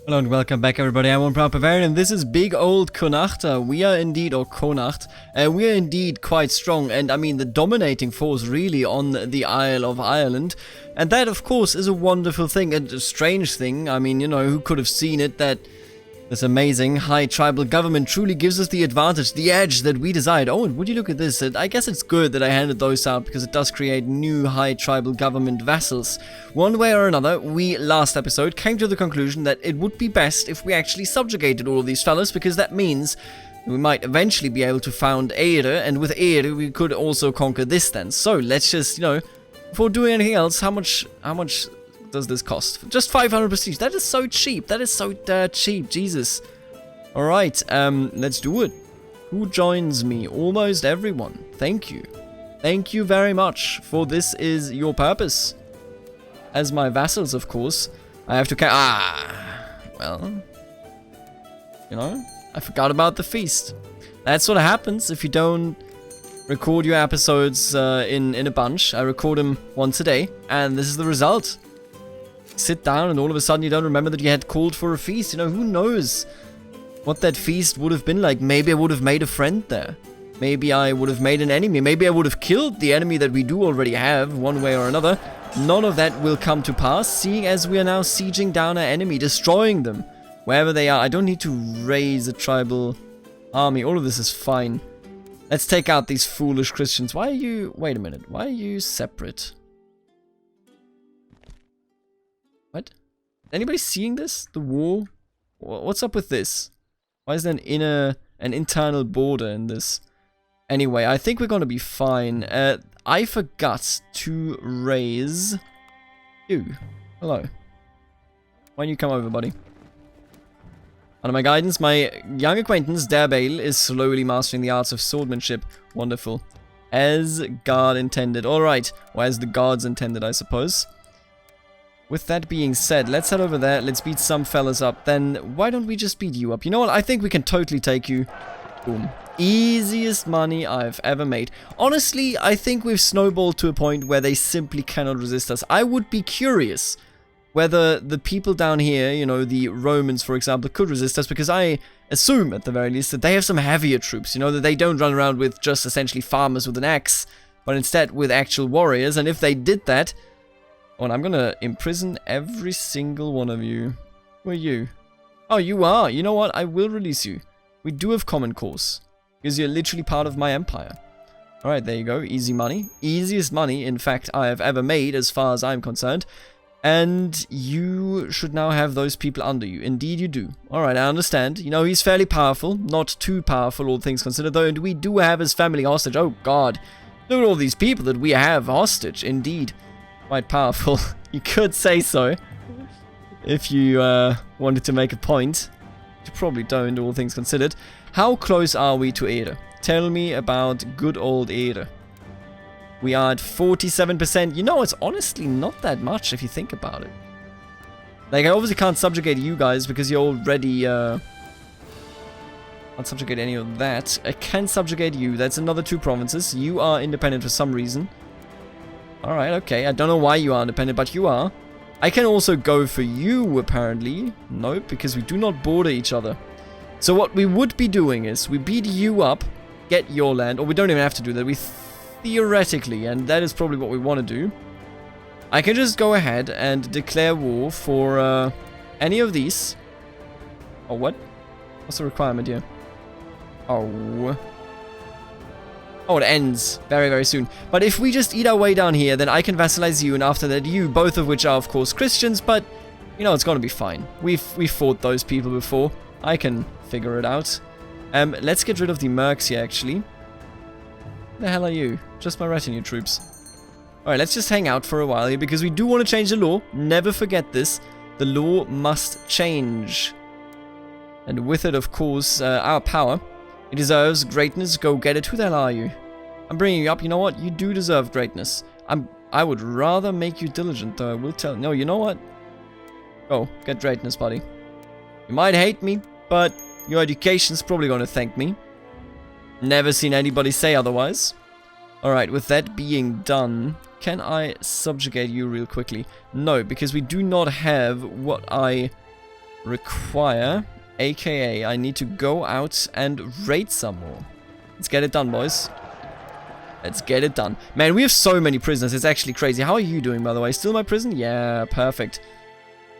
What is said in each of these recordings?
Hello and welcome back everybody, I'm one proud Bavarian and this is big old Connacht. We are indeed, or Connacht, we are indeed quite strong and I mean the dominating force really on the Isle of Ireland. And that of course is a wonderful thing, and a strange thing. I mean, you know, who could have seen it, that this amazing high tribal government truly gives us the advantage, the edge that we desired. Oh, and would you look at this? I guess it's good that I handed those out because it does create new high tribal government vassals. One way or another, we last episode came to the conclusion that it would be best if we actually subjugated all of these fellas, because that means we might eventually be able to found Eire, and with Eire we could also conquer this then. So let's just, you know, before doing anything else, how much does this cost? Just 500 prestige. That is so cheap. That is so dirt cheap. Jesus. Alright, let's do it. Who joins me? Almost everyone. Thank you. Thank you very much, for this is your purpose. As my vassals, of course, I have to well, you know, I forgot about the feast. That's what happens if you don't record your episodes in a bunch. I record them once a day, and this is the result. Sit down and all of a sudden you don't remember that you had called for a feast. You know, who knows what that feast would have been like. Maybe I would have made a friend there. Maybe I would have made an enemy. Maybe I would have killed the enemy that we do already have, one way or another. None of that will come to pass, seeing as we are now sieging down our enemy, destroying them wherever they are. I don't need to raise a tribal army. All of this is fine. Let's take out these foolish Christians. Why are you... Wait a minute. Why are you separate? What? Anybody seeing this? The war? What's up with this? Why is there an internal border in this? Anyway, I think we're gonna be fine. I forgot to raise you. Hello. Why don't you come over, buddy? Under my guidance, my young acquaintance, Derbale, is slowly mastering the arts of swordsmanship. Wonderful. As God intended. Alright. Or as the gods intended, I suppose. With that being said, let's head over there. Let's beat some fellas up. Then, why don't we just beat you up? You know what? I think we can totally take you. Boom. Easiest money I've ever made. Honestly, I think we've snowballed to a point where they simply cannot resist us. I would be curious whether the people down here, you know, the Romans, for example, could resist us, because I assume, at the very least, that they have some heavier troops, you know, that they don't run around with just essentially farmers with an axe, but instead with actual warriors. And if they did that... Oh, and I'm gonna imprison every single one of you. Who are you? Oh, you are. You know what? I will release you. We do have common cause, because you're literally part of my empire. Alright, there you go. Easy money. Easiest money, in fact, I have ever made, as far as I'm concerned. And you should now have those people under you. Indeed you do. Alright, I understand. You know, he's fairly powerful. Not too powerful, all things considered, though. And we do have his family hostage. Oh, God. Look at all these people that we have hostage. Indeed. Quite powerful. You could say so. If you wanted to make a point. You probably don't, all things considered. How close are we to Eire? Tell me about good old Eire. We are at 47%. You know, it's honestly not that much if you think about it. Like, I obviously can't subjugate you guys because you're already... can't subjugate any of that. I can subjugate you. That's another 2 provinces. You are independent for some reason. Alright, okay. I don't know why you are independent, but you are. I can also go for you, apparently. Nope, because we do not border each other. So what we would be doing is, we beat you up, get your land, or we don't even have to do that. We theoretically, and that is probably what we want to do. I can just go ahead and declare war for any of these. Oh, what? What's the requirement here? Oh... Oh, it ends very, very soon. But if we just eat our way down here, then I can vassalize you, and after that you, both of which are, of course, Christians, but, you know, it's gonna be fine. We've fought those people before. I can figure it out. Let's get rid of the mercs here, actually. Who the hell are you? Just my retinue troops. Alright, let's just hang out for a while here, because we do want to change the law. Never forget this. The law must change. And with it, of course, our power. It deserves greatness. Go get it. Who the hell are you? I'm bringing you up. You know what? You do deserve greatness. I would rather make you diligent, though. I will tell. No, you know what? Go. Get greatness, buddy. You might hate me, but your education's probably going to thank me. Never seen anybody say otherwise. Alright, with that being done, can I subjugate you real quickly? No, because we do not have what I require, aka I need to go out and raid some more. Let's get it done, boys. Let's get it done. Man, we have so many prisoners. It's actually crazy. How are you doing, by the way? Still my prison? Yeah, perfect.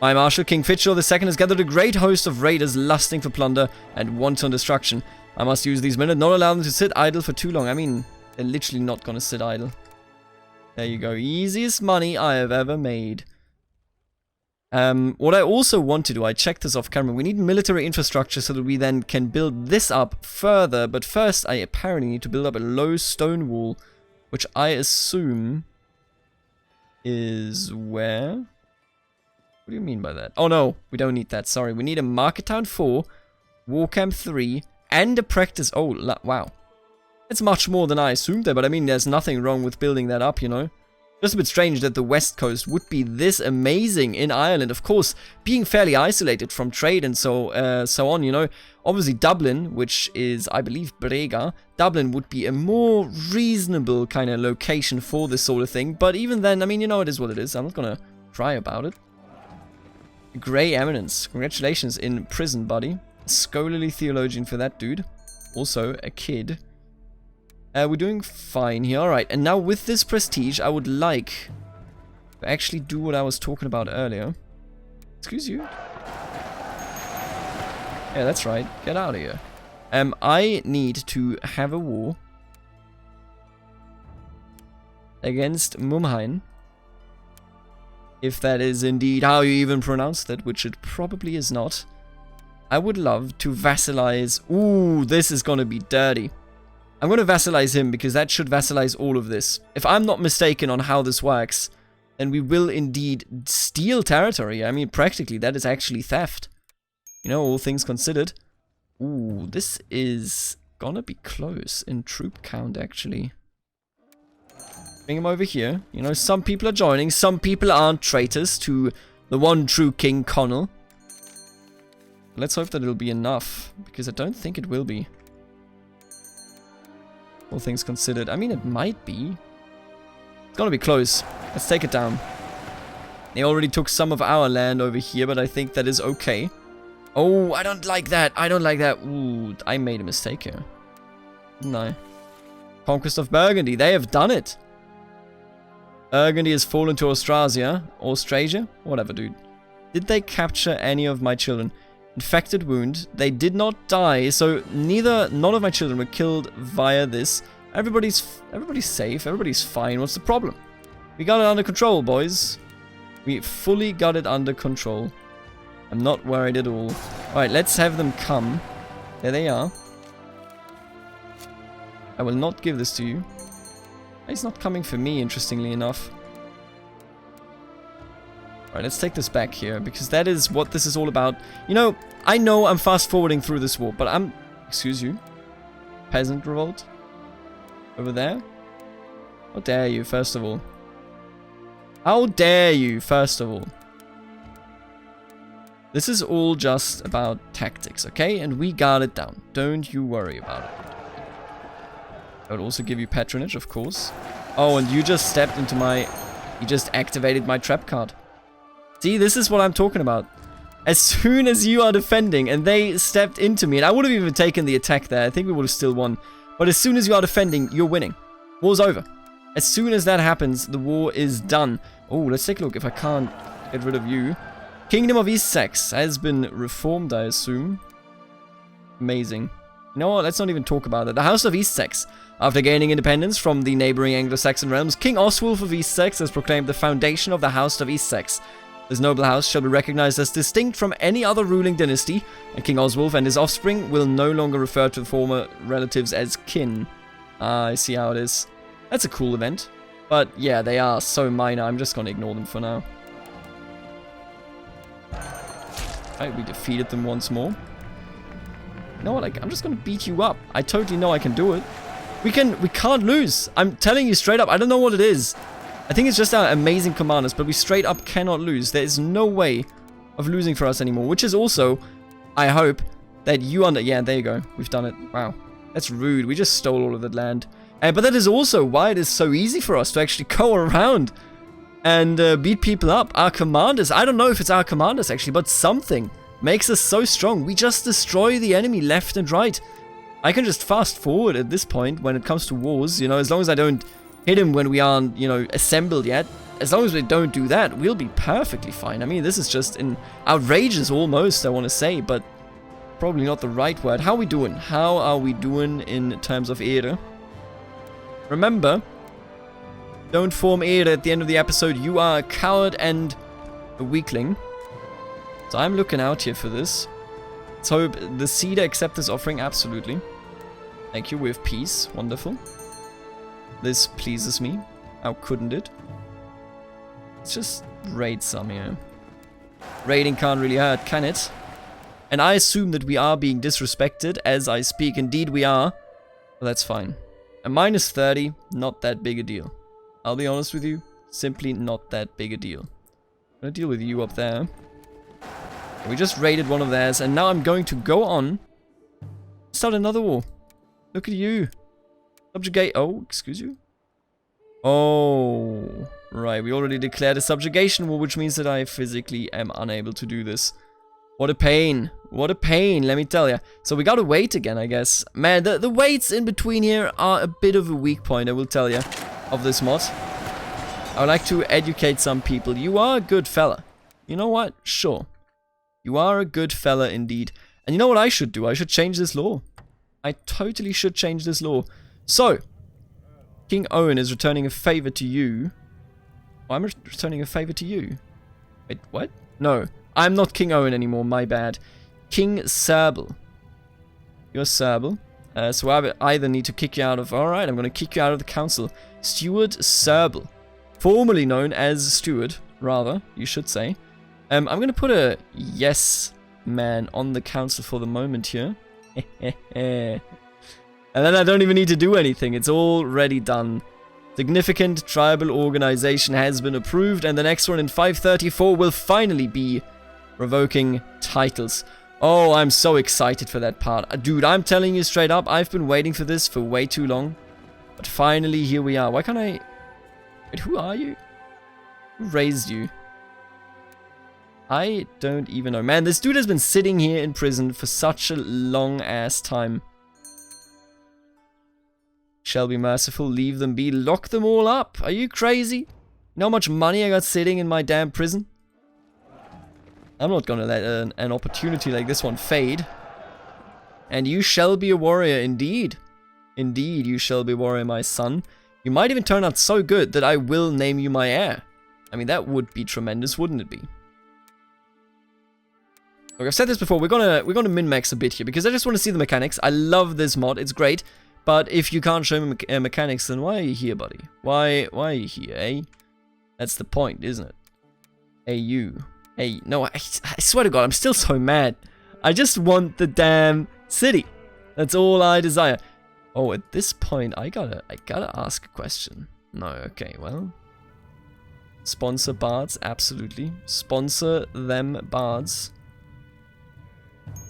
My Marshal, King Fitchel II, has gathered a great host of raiders lusting for plunder and wanton destruction. I must use these minutes, not allow them to sit idle for too long. I mean, they're literally not going to sit idle. There you go. Easiest money I have ever made. What I also want to do, I checked this off camera, we need military infrastructure so that we then can build this up further, but first I apparently need to build up a low stone wall, which I assume is where? What do you mean by that? Oh no, we don't need that, sorry. We need a Market Town 4, War Camp 3, and a practice... Oh, wow. It's much more than I assumed there, but I mean, there's nothing wrong with building that up, you know? Just a bit strange that the west coast would be this amazing in Ireland. Of course, being fairly isolated from trade and so on, you know. Obviously, Dublin, which is, I believe, Brega. Dublin would be a more reasonable kind of location for this sort of thing. But even then, I mean, you know, it is what it is. I'm not going to cry about it. Grey Eminence. Congratulations in prison, buddy. Scholarly theologian for that dude. Also, a kid. We're doing fine here. Alright, and now with this prestige, I would like to actually do what I was talking about earlier. Excuse you? Yeah, that's right. Get out of here. I need to have a war against Mumhain. If that is indeed how you even pronounce that, which it probably is not. I would love to vassalize... Ooh, this is gonna be dirty. I'm going to vassalize him because that should vassalize all of this. If I'm not mistaken on how this works, then we will indeed steal territory. I mean, practically, that is actually theft. You know, all things considered. Ooh, this is gonna be close in troop count, actually. Bring him over here. You know, some people are joining, some people aren't traitors to the one true King Connell. Let's hope that it'll be enough, because I don't think it will be. All things considered. I mean, it might be. It's gonna be close. Let's take it down. They already took some of our land over here, but I think that is okay. Oh, I don't like that. I don't like that. Ooh, I made a mistake here. Didn't I? Conquest of Burgundy. They have done it. Burgundy has fallen to Austrasia. Austrasia? Whatever, dude. Did they capture any of my children? Infected wound. They did not die, so none of my children were killed via this. Everybody's safe. Everybody's fine. What's the problem? We got it under control, boys. We fully got it under control. I'm not worried at all. Alright, let's have them come. There they are. I will not give this to you. He's not coming for me, interestingly enough. Alright, let's take this back here, because that is what this is all about. You know I'm fast forwarding through this war, but I'm... Excuse you. Peasant revolt? Over there? How dare you, first of all? How dare you, first of all? This is all just about tactics, okay? And we got it down. Don't you worry about it. I would also give you patronage, of course. Oh, and you just stepped into my... You just activated my trap card. See, this is what I'm talking about. As soon as you are defending and they stepped into me, and I would have even taken the attack there, I think we would have still won. But as soon as you are defending, you're winning. War's over. As soon as that happens, the war is done. Oh, let's take a look if I can't get rid of you. Kingdom of Essex has been reformed, I assume. Amazing. You know what, let's not even talk about it. The House of Essex. After gaining independence from the neighboring Anglo-Saxon realms, King Oswulf of Essex has proclaimed the foundation of the House of Essex. This noble house shall be recognized as distinct from any other ruling dynasty, and King Oswulf and his offspring will no longer refer to the former relatives as kin. Ah, I see how it is. That's a cool event. But yeah, they are so minor, I'm just gonna ignore them for now. Alright, we defeated them once more. You know what, I'm just gonna beat you up. I totally know I can do it. We can't lose. I'm telling you straight up, I don't know what it is. I think it's just our amazing commanders, but we straight up cannot lose. There is no way of losing for us anymore, which is also, I hope, that you yeah, there you go. We've done it. Wow. That's rude. We just stole all of that land. But that is also why it is so easy for us to actually go around and beat people up. Our commanders, I don't know if it's our commanders actually, but something makes us so strong. We just destroy the enemy left and right. I can just fast forward at this point when it comes to wars, you know, as long as I don't hit him when we aren't, you know, assembled yet. As long as we don't do that, we'll be perfectly fine. I mean, this is just outrageous almost, I want to say, but probably not the right word. How are we doing? How are we doing in terms of Ehre? Remember, don't form Ehre at the end of the episode. You are a coward and a weakling. So I'm looking out here for this. Let's hope the Cedar accept this offering. Absolutely. Thank you. We have peace. Wonderful. This pleases me. How couldn't it? Let's just raid some here. Raiding can't really hurt, can it? And I assume that we are being disrespected as I speak. Indeed we are. Well, that's fine. A minus 30, not that big a deal. I'll be honest with you. Simply not that big a deal. I'm gonna deal with you up there. We just raided one of theirs, and now I'm going to go on. Start another war. Look at you. Subjugate. Oh, excuse you. Oh, right. We already declared a subjugation war, which means that I physically am unable to do this. What a pain. What a pain, let me tell you. So we gotta wait again, I guess. Man, the waits in between here are a bit of a weak point, I will tell you, of this mod. I would like to educate some people. You are a good fella. You know what? Sure. You are a good fella indeed. And you know what I should do? I should change this law. I totally should change this law. So, King Owen is returning a favor to you. Oh, I'm returning a favor to you. Wait, what? No, I'm not King Owen anymore, my bad. King Serble. You're Serble. So I either need to kick you out of... Alright, I'm going to kick you out of the council. Steward Serble. Formerly known as Steward, rather, you should say. I'm going to put a yes man on the council for the moment here. And then I don't even need to do anything. It's already done. Significant tribal organization has been approved, and the next one in 534 will finally be revoking titles. Oh, I'm so excited for that part. Dude, I'm telling you straight up, I've been waiting for this for way too long. But finally, here we are. Why can't I... Wait, who are you? Who raised you? I don't even know. Man, this dude has been sitting here in prison for such a long-ass time. Shall be merciful, leave them be, lock them all up. Are you crazy? You know how much money I got sitting in my damn prison? I'm not gonna let an opportunity like this one fade. And you shall be a warrior, indeed. Indeed, you shall be a warrior, my son. You might even turn out so good that I will name you my heir. I mean, that would be tremendous, wouldn't it be? Look, I've said this before, we're gonna min-max a bit here, because I just want to see the mechanics. I love this mod, it's great. But if you can't show me mechanics, then why are you here, buddy? Why are you here, eh? That's the point, isn't it? Hey, you. Hey, no, I swear to God, I'm still so mad. I just want the damn city. That's all I desire. Oh, at this point, I gotta ask a question. No, okay, well. Sponsor bards, absolutely. Sponsor them bards.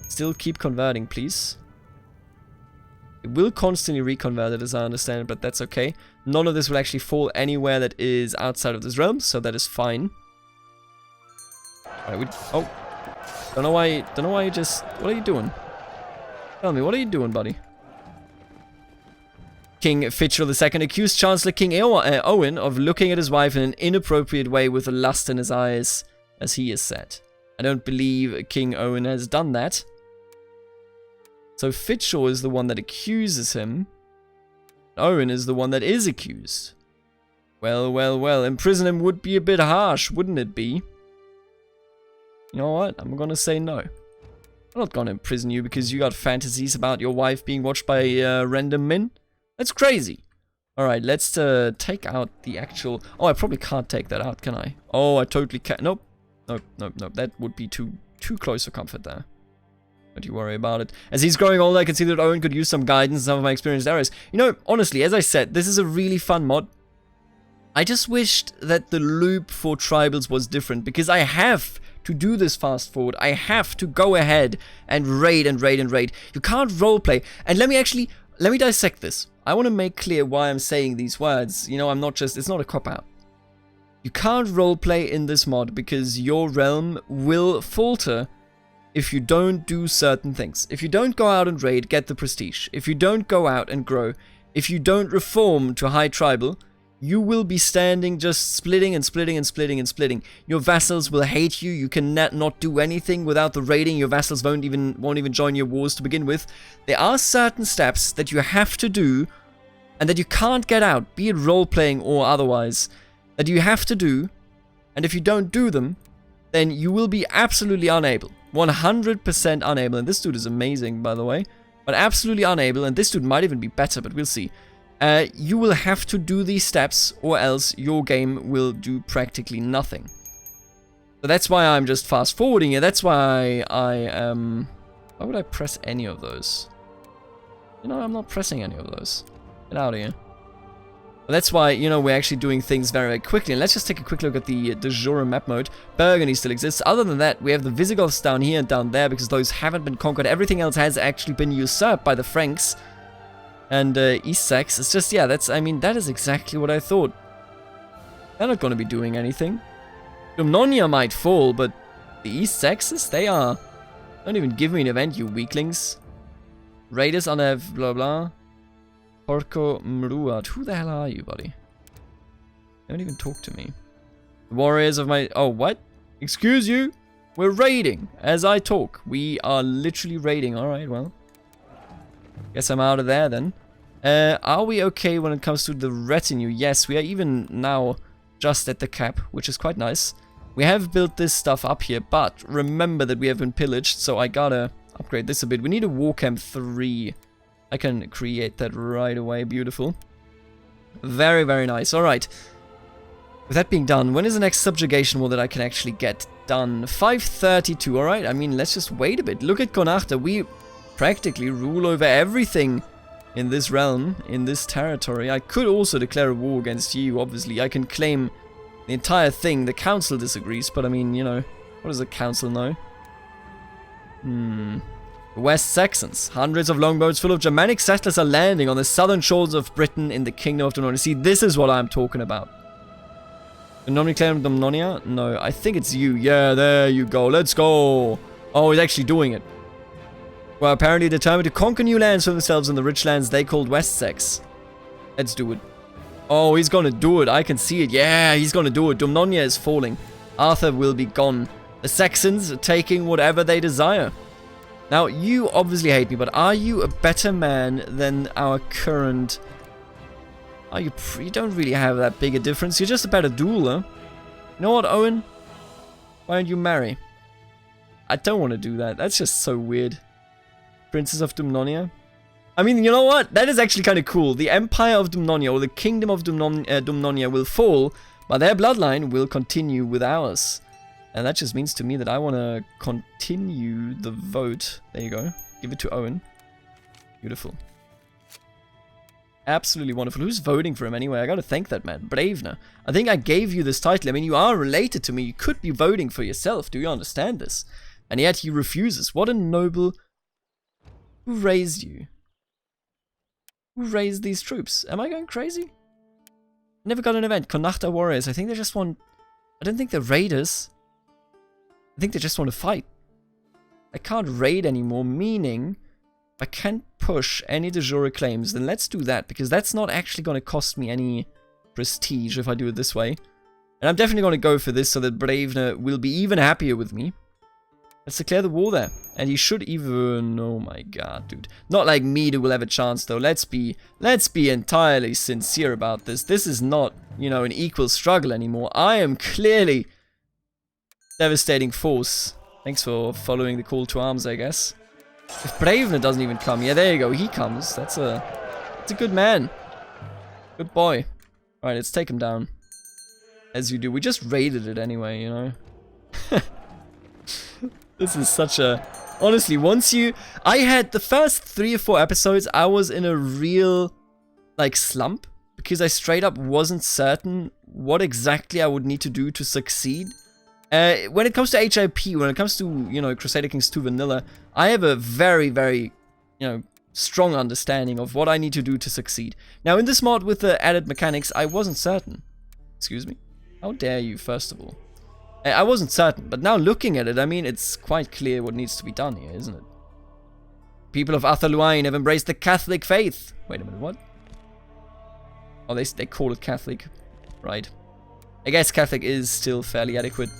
Still keep converting, please. It will constantly reconvert it, as I understand it, but that's okay. None of this will actually fall anywhere that is outside of this realm, so that is fine. Alright, oh. Don't know why you just... What are you doing? Tell me, what are you doing, buddy? King Fitchel II accused Chancellor King Owen of looking at his wife in an inappropriate way with lust in his eyes, as he has said. I don't believe King Owen has done that. So Fitchel is the one that accuses him. Owen is the one that is accused. Well, well, well. Imprison him would be a bit harsh, wouldn't it be? You know what? I'm gonna say no. I'm not gonna imprison you because you got fantasies about your wife being watched by random men. That's crazy. Alright, let's take out the actual... Oh, I probably can't take that out, can I? Oh, I totally can't. Nope. Nope, nope, nope. That would be too close for comfort there. Don't you worry about it. As he's growing older, I can see that Owen could use some guidance in some of my experienced areas. You know, honestly, as I said, this is a really fun mod. I just wished that the loop for tribals was different, because I have to do this fast forward. I have to go ahead and raid and raid and raid. You can't roleplay. And let me dissect this. I want to make clear why I'm saying these words. You know, I'm not just, it's not a cop-out. You can't roleplay in this mod because your realm will falter if you don't do certain things. If you don't go out and raid, get the prestige. If you don't go out and grow. If you don't reform to high tribal, you will be standing just splitting and splitting and splitting and splitting. Your vassals will hate you. You can not do anything without the raiding. Your vassals won't even join your wars to begin with. There are certain steps that you have to do and that you can't get out, be it role-playing or otherwise, that you have to do, and if you don't do them, then you will be absolutely unable. 100% unable, and this dude is amazing, by the way, but absolutely unable, and this dude might even be better, but we'll see. You will have to do these steps, or else your game will do practically nothing. So that's why I'm just fast-forwarding it. That's why why would I press any of those? You know, I'm not pressing any of those. Get out of here. But that's why, you know, we're actually doing things very, very quickly. And let's just take a quick look at the de jure map mode. Burgundy still exists. Other than that, we have the Visigoths down here and down there, because those haven't been conquered. Everything else has actually been usurped by the Franks and East Sax. It's just, yeah, that's, I mean, that is exactly what I thought. They're not going to be doing anything. Dumnonia might fall, but the East Saxes, they are. Don't even give me an event, you weaklings. Raiders on a blah blah. Porco Mruat. Who the hell are you, buddy? Don't even talk to me. The warriors of my... Oh, what? Excuse you? We're raiding as I talk. We are literally raiding. Alright, well. Guess I'm out of there then. Are we okay when it comes to the retinue? Yes, we are even now just at the cap, which is quite nice. We have built this stuff up here, but remember that we have been pillaged, so I gotta upgrade this a bit. We need a war camp 3. I can create that right away. Beautiful. Very, very nice. Alright. With that being done, when is the next subjugation war that I can actually get done? 532. Alright, I mean, let's just wait a bit. Look at Connachta. We practically rule over everything in this realm, in this territory. I could also declare a war against you, obviously. I can claim the entire thing. The council disagrees, but I mean, you know, what does the council know? The West Saxons. Hundreds of longboats full of Germanic settlers are landing on the southern shores of Britain in the Kingdom of Dumnonia. See, this is what I'm talking about. Normally claim Dumnonia? No, I think it's you. Yeah, there you go. Let's go. Oh, he's actually doing it. Well, apparently determined to conquer new lands for themselves in the rich lands they called West Sax. Let's do it. Oh, he's gonna do it. I can see it. Yeah, he's gonna do it. Dumnonia is falling. Arthur will be gone. The Saxons are taking whatever they desire. Now, you obviously hate me, but are you a better man than our current... Are you... You don't really have that big a difference. You're just a better dueler. You know what, Owen? Why don't you marry? I don't want to do that. That's just so weird. Princess of Dumnonia. I mean, you know what? That is actually kind of cool. The Empire of Dumnonia, or the Kingdom of Dumnonia will fall, but their bloodline will continue with ours. And that just means to me that I want to continue the vote. There you go. Give it to Owen. Beautiful. Absolutely wonderful. Who's voting for him anyway? I gotta thank that man. Bravener. I think I gave you this title. I mean, you are related to me. You could be voting for yourself. Do you understand this? And yet he refuses. What a noble... Who raised you? Who raised these troops? Am I going crazy? Never got an event. Connachta warriors. I think they just want... I don't think they're raiders. I think they just want to fight. I can't raid anymore, meaning I can't push any de jure claims. Then let's do that, because that's not actually going to cost me any prestige if I do it this way. And I'm definitely going to go for this so that Bravener will be even happier with me. Let's declare the war there. And he should even... Oh my god, dude. Not like me that will have a chance, though. Let's be entirely sincere about this. This is not, you know, an equal struggle anymore. I am clearly... devastating force. Thanks for following the call to arms, I guess. If Bravener doesn't even come, yeah, there you go. He comes. That's a good man. Good boy. All right, let's take him down. As you do. We just raided it anyway, you know. This is such a... Honestly, once you... I had the first 3 or 4 episodes, I was in a real, like, slump. Because I straight up wasn't certain what exactly I would need to do to succeed. When it comes to HIP, when it comes to, you know, Crusader Kings 2 Vanilla, I have a very, very, you know, strong understanding of what I need to do to succeed. Now, in this mod with the added mechanics, I wasn't certain. Excuse me? How dare you, first of all? I wasn't certain, but now looking at it, I mean, it's quite clear what needs to be done here, isn't it? People of Athaluain have embraced the Catholic faith. Wait a minute, what? Oh, they call it Catholic. Right. I guess Catholic is still fairly adequate.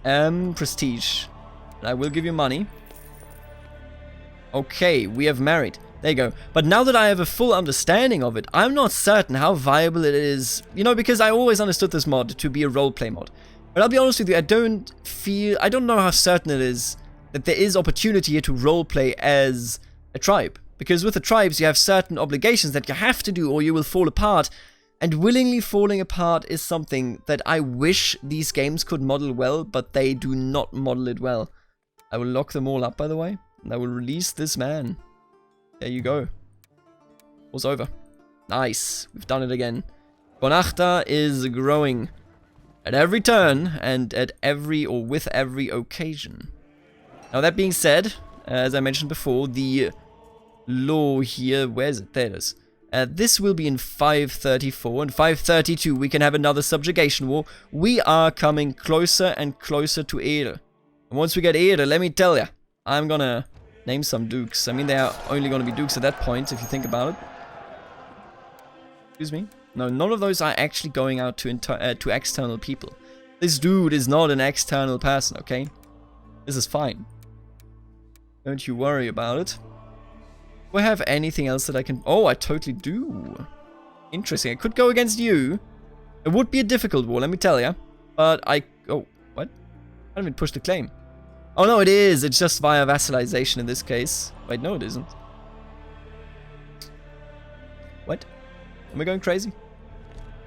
Prestige. I will give you money. Okay, we have married. There you go. But now that I have a full understanding of it, I'm not certain how viable it is. You know, because I always understood this mod to be a roleplay mod. But I'll be honest with you, I don't know how certain it is that there is opportunity here to roleplay as a tribe. Because with the tribes, you have certain obligations that you have to do or you will fall apart. And willingly falling apart is something that I wish these games could model well, but they do not model it well. I will lock them all up, by the way, and I will release this man. There you go. All's over. Nice. We've done it again. Bonachta is growing at every turn and at every or with every occasion. Now that being said, as I mentioned before, the law here, where is it? There it is. This will be in 534 and 532 we can have another subjugation war. We are coming closer and closer to Ere. And once we get Ere, let me tell ya, I'm gonna name some dukes. I mean, they are only gonna be dukes at that point, if you think about it. Excuse me? No, none of those are actually going out to external people. This dude is not an external person, okay? This is fine. Don't you worry about it. Do I have anything else that I can... Oh, I totally do. Interesting. I could go against you. It would be a difficult war, let me tell you. But I... Oh, what? I haven't even pushed the claim. Oh, no, it is. It's just via vassalization in this case. Wait, no, it isn't. What? Am I going crazy?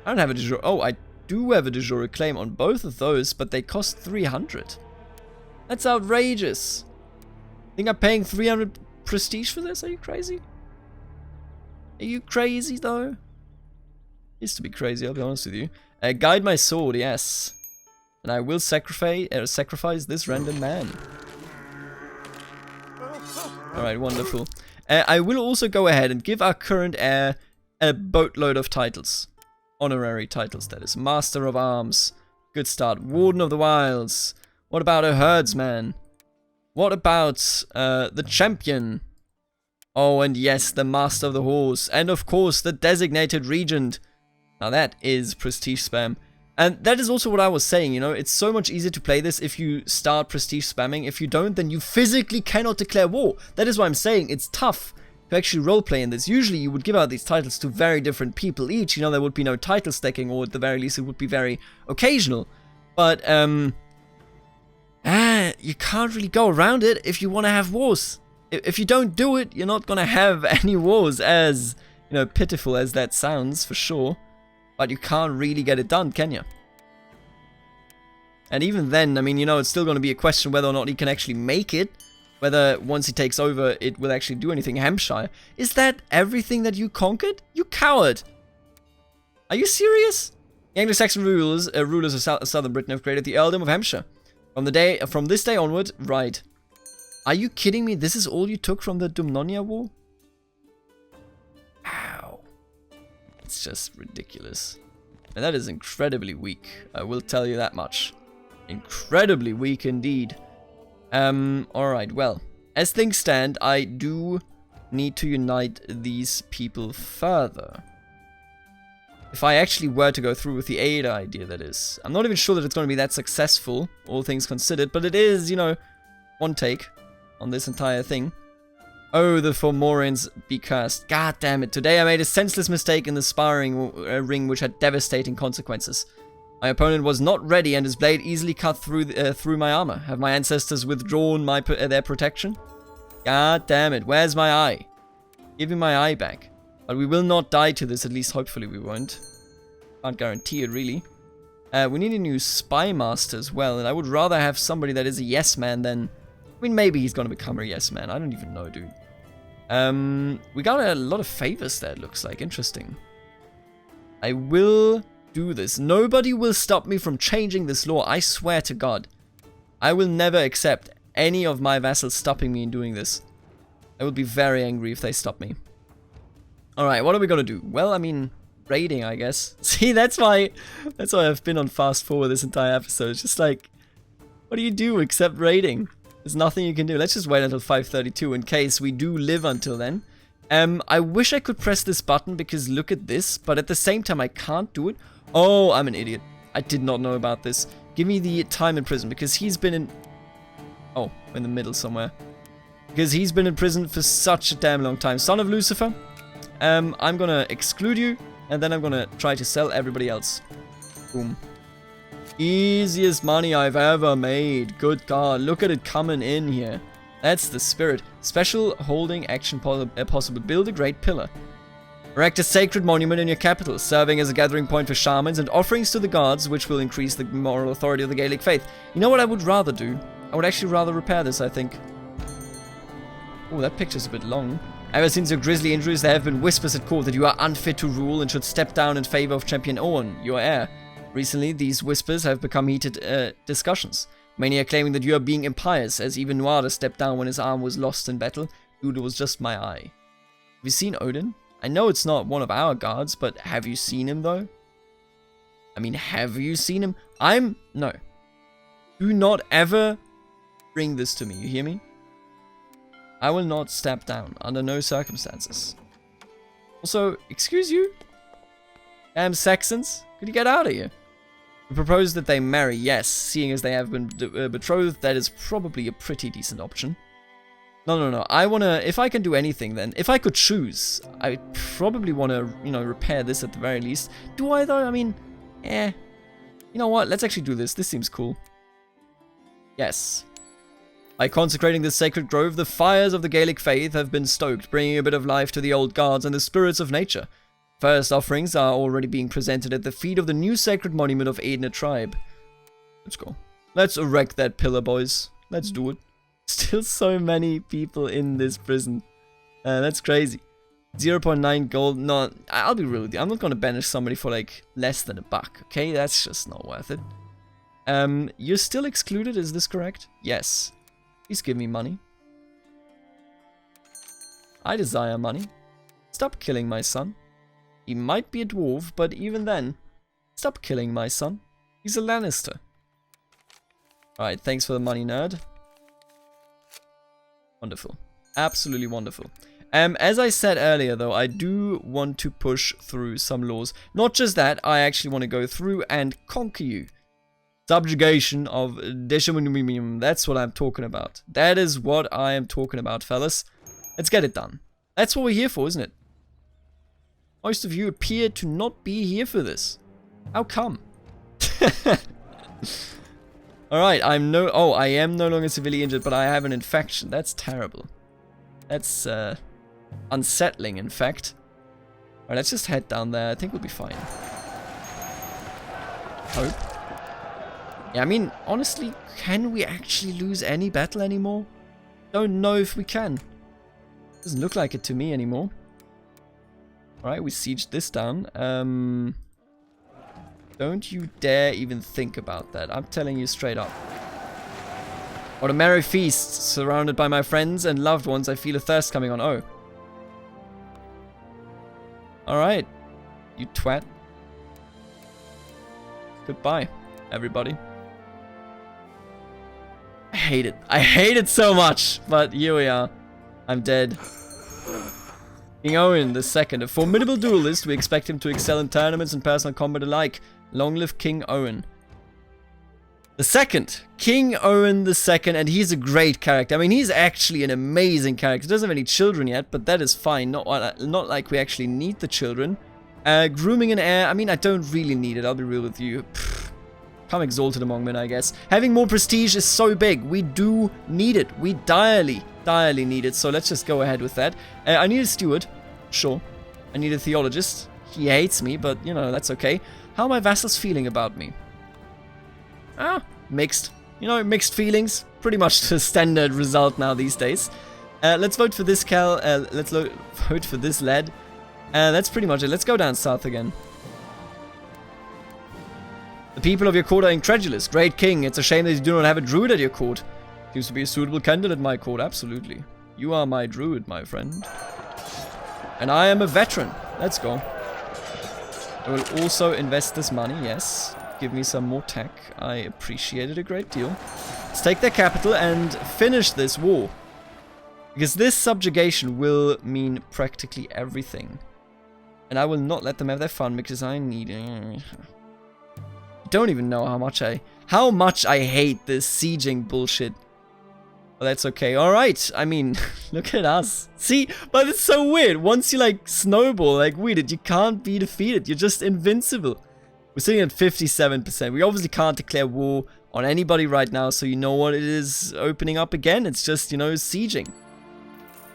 I don't have a de jure... Oh, I do have a de jure claim on both of those, but they cost 300. That's outrageous. Think I'm paying 300... prestige for this? Are you crazy? Are you crazy though? Used to be crazy, I'll be honest with you. Guide my sword, yes. And I will sacrifice this random man. Alright, wonderful. I will also go ahead and give our current heir a boatload of titles. Honorary titles, that is. Master of Arms. Good start. Warden of the Wilds. What about a herdsman? What about the champion? Oh, and yes, the master of the horse. And of course, the designated regent. Now that is prestige spam. And that is also what I was saying, you know. It's so much easier to play this if you start prestige spamming. If you don't, then you physically cannot declare war. That is why I'm saying it's tough to actually roleplay in this. Usually you would give out these titles to very different people each. You know, there would be no title stacking, or at the very least it would be very occasional. But, you can't really go around it if you want to have wars. If you don't do it, you're not going to have any wars, as, you know, pitiful as that sounds, for sure. But you can't really get it done, can you? And even then, I mean, you know, it's still going to be a question whether or not he can actually make it. Whether once he takes over, it will actually do anything. Hampshire. Is that everything that you conquered? You coward! Are you serious? The Anglo-Saxon rulers of southern Britain have created the earldom of Hampshire. From this day onward, right. Are you kidding me? This is all you took from the Dumnonia War? Ow. It's just ridiculous. And that is incredibly weak. I will tell you that much. Incredibly weak indeed. Alright, well. As things stand, I do need to unite these people further. If I actually were to go through with the Ada idea, that is. I'm not even sure that it's going to be that successful, all things considered, but it is, you know, one take on this entire thing. Oh, the Fomorians be cursed. God damn it, today I made a senseless mistake in the sparring ring which had devastating consequences. My opponent was not ready and his blade easily cut through my armor. Have my ancestors withdrawn their protection? God damn it, where's my eye? Give me my eye back. But we will not die to this, at least hopefully we won't. Can't guarantee it, really. We need a new spy master as well, and I would rather have somebody that is a yes man than... I mean, maybe he's gonna become a yes man, I don't even know, dude. We got a lot of favors there, it looks like. Interesting. I will do this. Nobody will stop me from changing this law, I swear to God. I will never accept any of my vassals stopping me in doing this. I will be very angry if they stop me. Alright, what are we gonna do? Well, I mean, raiding, I guess. See, that's why I've been on fast forward this entire episode. It's just like, what do you do except raiding? There's nothing you can do. Let's just wait until 5:32 in case we do live until then. I wish I could press this button because look at this, but at the same time I can't do it. Oh, I'm an idiot. I did not know about this. Give me the time in prison because he's been in... Oh, in the middle somewhere. Because he's been in prison for such a damn long time. Son of Lucifer, I'm gonna exclude you, and then I'm gonna try to sell everybody else. Boom. Easiest money I've ever made. Good God, look at it coming in here. That's the spirit. Special holding action possible. Build a great pillar. Erect a sacred monument in your capital, serving as a gathering point for shamans and offerings to the gods, which will increase the moral authority of the Gaelic faith. You know what I would rather do? I would actually rather repair this, I think. Oh, that picture's a bit long. Ever since your grisly injuries, there have been whispers at court that you are unfit to rule and should step down in favor of Champion Owen, your heir. Recently, these whispers have become heated discussions. Many are claiming that you are being impious, as even Nuada stepped down when his arm was lost in battle. Dude, it was just my eye. Have you seen Odin? I know it's not one of our gods, but have you seen him, though? I mean, have you seen him? No. Do not ever bring this to me, you hear me? I will not step down, under no circumstances. Also, excuse you? Damn Saxons, could you get out of here? You propose that they marry, yes, seeing as they have been betrothed, that is probably a pretty decent option. No, I wanna, if I can do anything then, if I could choose, I probably wanna, repair this at the very least. Do I though? I mean, You know what, let's actually do this, this seems cool. Yes. By consecrating this sacred grove, the fires of the Gaelic faith have been stoked, bringing a bit of life to the old gods and the spirits of nature. First offerings are already being presented at the feet of the new sacred monument of Aidna tribe. Let's go. Let's erect that pillar, boys. Let's do it. Still so many people in this prison. That's crazy. 0.9 gold. No, I'll be real with you. I'm not going to banish somebody for like less than $1, okay? That's just not worth it. You're still excluded, is this correct? Yes. Please give me money. I desire money. Stop killing my son. He might be a dwarf, but even then, stop killing my son. He's a Lannister. Alright, thanks for the money, nerd. Wonderful. Absolutely wonderful. As I said earlier, though, I do want to push through some laws. Not just that, I actually want to go through and conquer you. Subjugation of Deshamunimium. That's what I'm talking about. That is what I am talking about, fellas. Let's get it done. That's what we're here for, isn't it? Most of you appear to not be here for this. How come? Alright, I am no longer severely injured, but I have an infection. That's terrible. That's unsettling, in fact. Alright, let's just head down there. I think we'll be fine. Hope. Yeah, I mean, honestly, can we actually lose any battle anymore? Don't know if we can. Doesn't look like it to me anymore. Alright, we sieged this down. Don't you dare even think about that. I'm telling you straight up. What a merry feast. Surrounded by my friends and loved ones, I feel a thirst coming on. Oh. Alright. You twat. Goodbye, everybody. I hate it. I hate it so much. But here we are. I'm dead. King Owen II, a formidable duelist. We expect him to excel in tournaments and personal combat alike. Long live King Owen. The second, King Owen II, and he's a great character. I mean, he's actually an amazing character. He doesn't have any children yet, but that is fine. Not like we actually need the children. Grooming an heir, I mean, I don't really need it. I'll be real with you. Come exalted among men, I guess. Having more prestige is so big. We do need it. We direly need it. So let's just go ahead with that. I need a steward. Sure. I need a theologist. He hates me, but, you know, that's okay. How are my vassals feeling about me? Mixed. You know, mixed feelings. Pretty much the standard result now these days. Let's vote for this Cal. Let's vote for this lad. That's pretty much it. Let's go down south again. The people of your court are incredulous. Great king, it's a shame that you do not have a druid at your court. Seems to be a suitable candidate at my court, absolutely. You are my druid, my friend. And I am a veteran. Let's go. I will also invest this money, yes. Give me some more tech. I appreciate it a great deal. Let's take their capital and finish this war. Because this subjugation will mean practically everything. And I will not let them have their fun because I need it. I don't even know how much I hate this sieging bullshit. But that's okay. Alright, I mean, look at us. See, but it's so weird. Once you like snowball like we did, you can't be defeated. You're just invincible. We're sitting at 57%. We obviously can't declare war on anybody right now, so you know what it is opening up again. It's just, you know, sieging.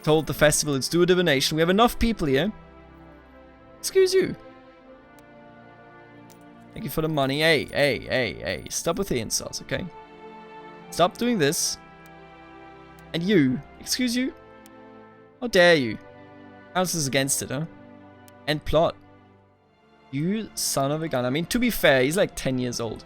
Told the festival, let's do a divination. We have enough people here. Excuse you. Thank you for the money. Hey. Stop with the insults, okay? Stop doing this. And you, excuse you? How dare you? Council's against it, huh? And plot. You son of a gun. I mean, to be fair, he's like 10 years old.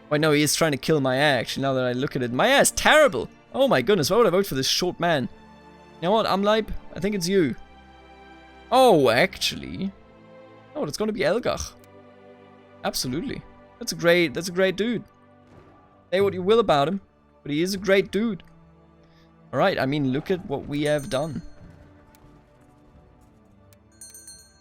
Wait, no, he is trying to kill my heir, actually, now that I look at it. My heir is terrible! Oh my goodness, why would I vote for this short man? You know what, Amleib? I think it's you. Oh, actually. Oh, it's gonna be Elgach. Absolutely. That's a great dude. Say what you will about him, but he is a great dude. Alright, I mean, look at what we have done.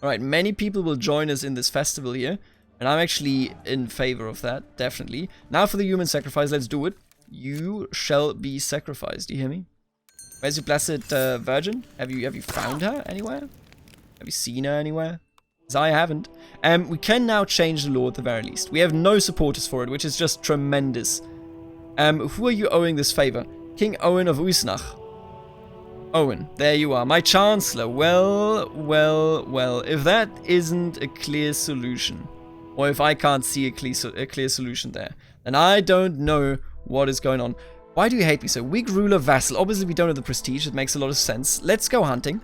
Alright, many people will join us in this festival here. And I'm actually in favor of that, definitely. Now for the human sacrifice, let's do it. You shall be sacrificed, do you hear me? Where's your blessed virgin? Have you found her anywhere? Have you seen her anywhere? Because I haven't. We can now change the law at the very least. We have no supporters for it, which is just tremendous. Who are you owing this favor? King Owen of Uisnach. Owen, there you are, my chancellor. Well. If that isn't a clear solution, or if I can't see a clear solution there, then I don't know what is going on. Why do you hate me so? Weak ruler vassal. Obviously, we don't have the prestige. It makes a lot of sense. Let's go hunting.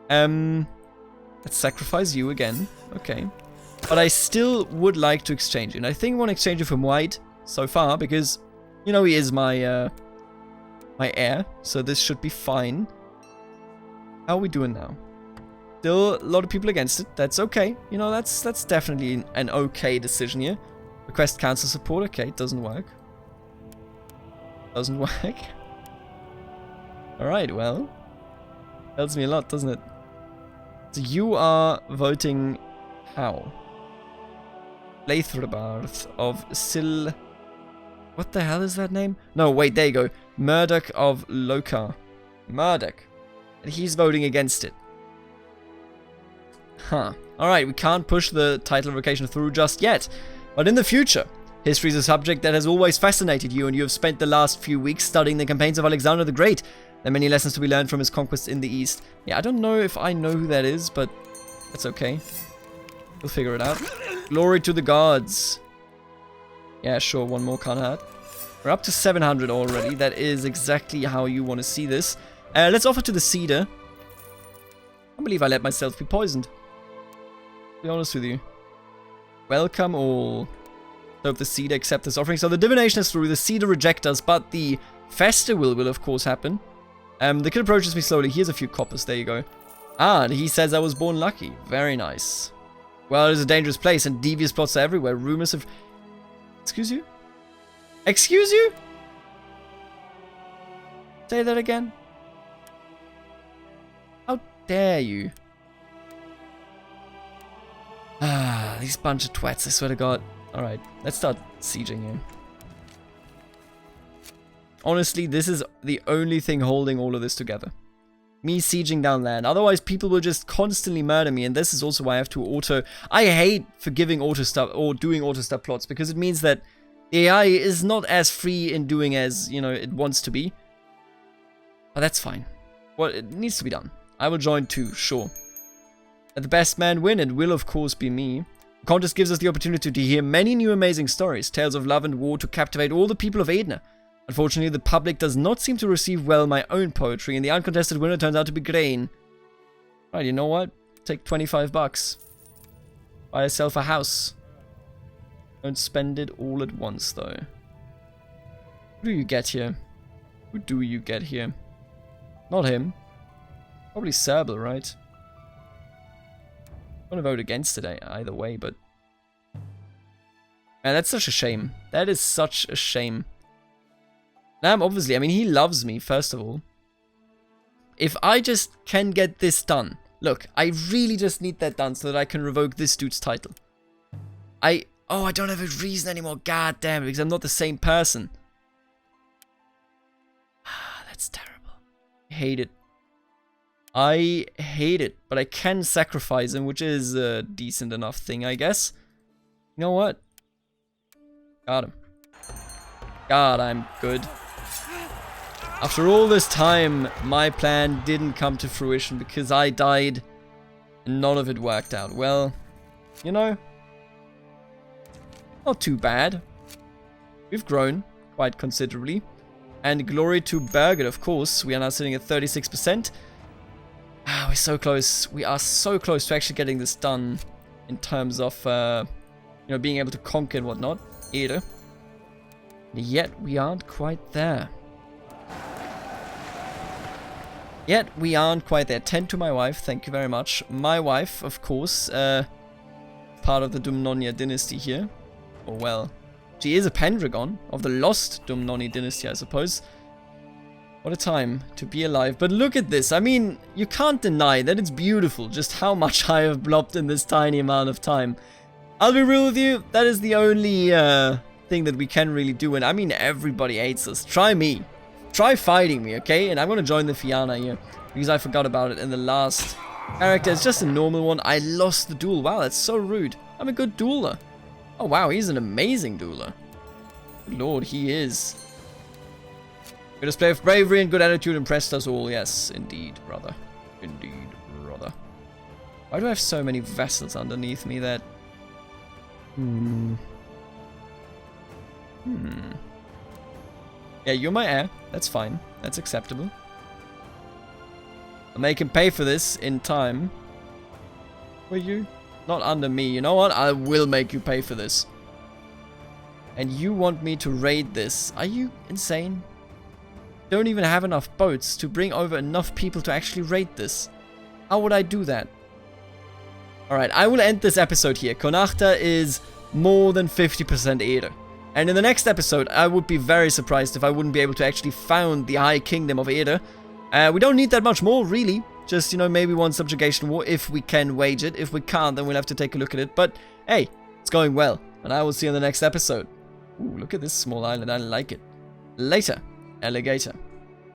Let's sacrifice you again. Okay. But I still would like to exchange you. And I think I want to exchange you from White so far because, you know, he is my my heir. So this should be fine. How are we doing now? Still a lot of people against it. That's okay. You know, that's definitely an okay decision here. Request council support. Okay, it doesn't work. Doesn't work. Alright, well. Tells me a lot, doesn't it? So you are voting how? Leithrebarth of Sil... What the hell is that name? No, wait, there you go. Murdoch of Lokar. Murdoch. And he's voting against it. Huh. Alright, we can't push the title revocation through just yet. But in the future, history is a subject that has always fascinated you, and you have spent the last few weeks studying the campaigns of Alexander the Great. There are many lessons to be learned from his conquests in the East. Yeah, I don't know if I know who that is, but that's okay. We'll figure it out. Glory to the gods. Yeah, sure, one more can't hurt. We're up to 700 already. That is exactly how you want to see this. Let's offer to the Cedar. I can't believe I let myself be poisoned. To be honest with you. Welcome all. Hope the Cedar accept this offering. So the divination is through. The Cedar reject us, but the festival will of course happen. The kid approaches me slowly. Here's a few coppers. There you go. Ah, and he says I was born lucky. Very nice. Well, it is a dangerous place and devious plots are everywhere. Rumors of... Excuse you? Excuse you? Say that again. How dare you? Ah, these bunch of twats, I swear to God. Alright, let's start sieging you. Honestly, this is the only thing holding all of this together. Me sieging down land. Otherwise, people will just constantly murder me, and this is also why I have to auto... I hate forgiving auto stuff or doing auto stuff plots, because it means that the AI is not as free in doing as, you know, it wants to be. But that's fine. Well, it needs to be done. I will join too, sure. Let the best man win. It will, of course, be me. The contest gives us the opportunity to hear many new amazing stories, tales of love and war to captivate all the people of Edna. Unfortunately, the public does not seem to receive well my own poetry, and the uncontested winner turns out to be Grain. Right, you know what? Take 25 bucks. Buy yourself a house. Don't spend it all at once, though. Who do you get here? Who do you get here? Not him. Probably Serble, right? I'm gonna vote against it either way, but... Man, that's such a shame. That is such a shame. Obviously, I mean, he loves me, first of all. If I just can get this done... Look, I really just need that done so that I can revoke this dude's title. Oh, I don't have a reason anymore. God damn it, because I'm not the same person. That's terrible. I hate it. I hate it, but I can sacrifice him, which is a decent enough thing, I guess. You know what? Got him. God, I'm good. After all this time, my plan didn't come to fruition because I died and none of it worked out. Well, you know, not too bad. We've grown quite considerably. And glory to Beleaguered, of course. We are now sitting at 36%. Ah, we're so close. We are so close to actually getting this done in terms of, you know, being able to conquer and whatnot. Either. Yet we aren't quite there. Yet we aren't quite there. 10 to my wife, thank you very much. My wife, of course, part of the Dumnonia dynasty here. Or well, she is a Pendragon of the lost Dumnoni dynasty, I suppose. What a time to be alive. But look at this. I mean, you can't deny that it's beautiful just how much I have blobbed in this tiny amount of time. I'll be real with you, that is the only thing that we can really do. And I mean, everybody hates us. Try me. Try fighting me, okay? And I'm going to join the Fianna here because I forgot about it in the last character. It's just a normal one. I lost the duel. Wow, that's so rude. I'm a good dueler. Oh, wow, he's an amazing dueler. Good Lord, he is. Good display of bravery and good attitude impressed us all. Yes, indeed, brother. Indeed, brother. Why do I have so many vassals underneath me that... Yeah, you're my heir. That's fine. That's acceptable. I'll make him pay for this in time. Will you? Not under me. You know what? I will make you pay for this. And you want me to raid this? Are you insane? Don't even have enough boats to bring over enough people to actually raid this. How would I do that? Alright, I will end this episode here. Connachta is more than 50% Eder. And in the next episode, I would be very surprised if I wouldn't be able to actually found the High Kingdom of Eder. We don't need that much more, really. Just, you know, maybe one subjugation war if we can wage it. If we can't, then we'll have to take a look at it. But, hey, it's going well. And I will see you in the next episode. Ooh, look at this small island. I like it. Later, alligator.